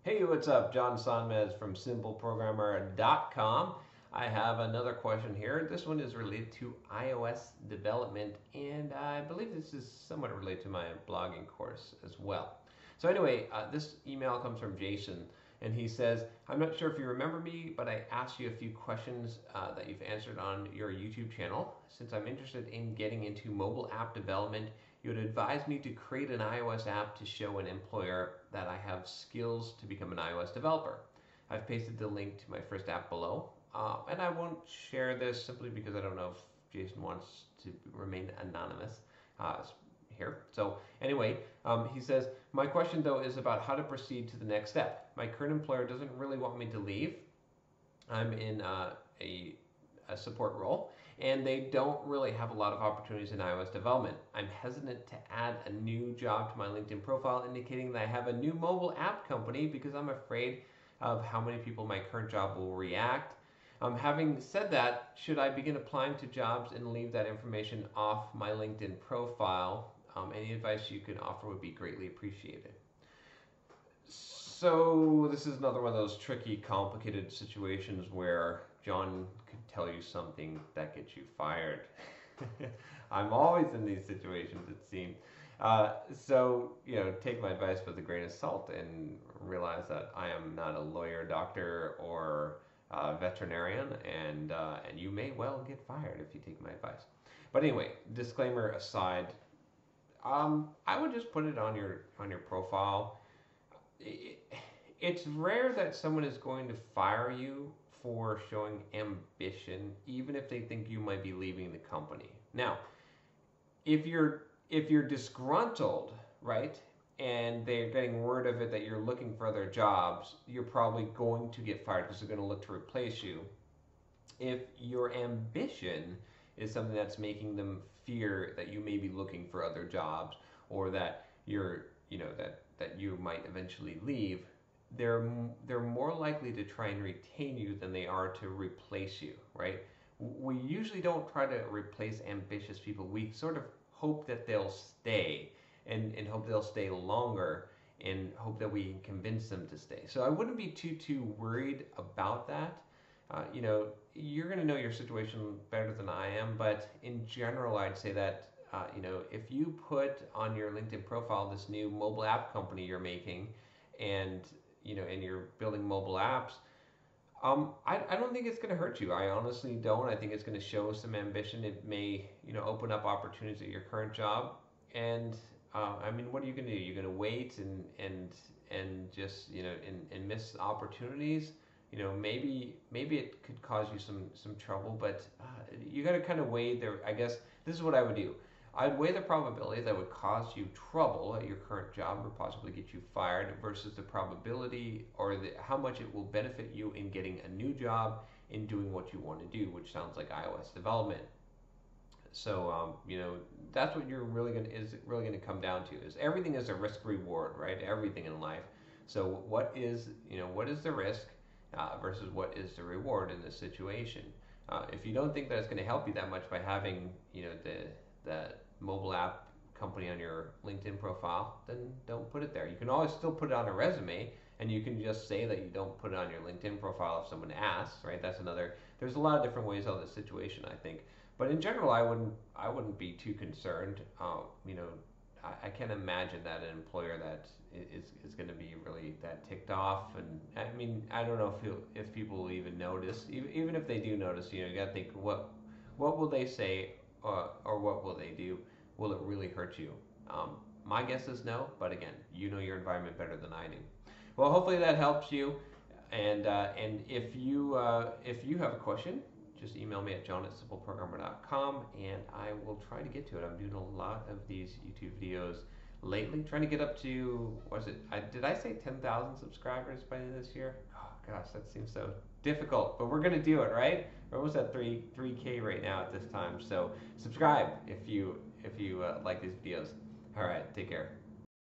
Hey, what's up? John Sonmez from simpleprogrammer.com. I have another question here. This one is related to iOS development, and I believe this is somewhat related to my blogging course as well. So anyway, this email comes from Jason, and he says, I'm not sure if you remember me, but I asked you a few questions that you've answered on your YouTube channel. Since I'm interested in getting into mobile app development, you would advise me to create an iOS app to show an employer that I have skills to become an iOS developer. I've pasted the link to my first app below, and I won't share this simply because I don't know if Jason wants to remain anonymous here. So anyway, he says, my question though is about how to proceed to the next step. My current employer doesn't really want me to leave. I'm in a support role, and they don't really have a lot of opportunities in iOS development. I'm hesitant to add a new job to my LinkedIn profile indicating that I have a new mobile app company because I'm afraid of how many people my current job will react. Having said that, should I begin applying to jobs and leave that information off my LinkedIn profile? Any advice you can offer would be greatly appreciated. So this is another one of those tricky, complicated situations where John could tell you something that gets you fired. I'm always in these situations, it seems. So, take my advice with a grain of salt and realize that I am not a lawyer, doctor, or veterinarian, and you may well get fired if you take my advice. But anyway, disclaimer aside, I would just put it on your profile. It's rare that someone is going to fire you for showing ambition, even if they think you might be leaving the company. Now, if you're disgruntled, right, and they're getting word of it that you're looking for other jobs, you're probably going to get fired because they're going to look to replace you. If your ambition is something that's making them fear that you may be looking for other jobs, or that that you might eventually leave, they're more likely to try and retain you than they are to replace you, right? We usually don't try to replace ambitious people. We sort of hope that they'll stay, and hope they'll stay longer, and hope that we can convince them to stay. So I wouldn't be too worried about that. You're going to know your situation better than I am, but in general, I'd say that if you put on your LinkedIn profile this new mobile app company you're making, and and you're building mobile apps, I don't think it's going to hurt you. I honestly don't. I think it's going to show some ambition. It may open up opportunities at your current job, and I mean, what are you going to do? You're going to wait and just and miss opportunities. Maybe it could cause you some trouble, but you got to kind of weigh there. I guess this is what I would do. I'd weigh the probability that would cause you trouble at your current job or possibly get you fired versus the probability or how much it will benefit you in getting a new job in doing what you want to do, which sounds like iOS development. So that's what you're really gonna come down to. Is everything is a risk reward, right? Everything in life. So what is the risk versus what is the reward in this situation? If you don't think that it's going to help you that much by having the mobile app company on your LinkedIn profile, then don't put it there. You can always still put it on a resume, and you can just say that you don't put it on your LinkedIn profile if someone asks, right? That's another. There's a lot of different ways out of this situation, I think. But in general, I wouldn't be too concerned. I can't imagine that an employer that is going to be really that ticked off. And I mean, I don't know if people will even notice. Even if they do notice, you got to think what will they say, or what will they do? Will it really hurt you? My guess is no. But again, you know your environment better than I do. Well, hopefully that helps you. And if you have a question, just email me at john@simpleprogrammer.com, and I will try to get to it. I'm doing a lot of these YouTube videos lately, trying to get up to, did I say 10,000 subscribers by the end of this year? Oh gosh, that seems so difficult, but we're gonna do it, right? We're almost at 3K right now at this time. So subscribe if you like these videos. All right, take care.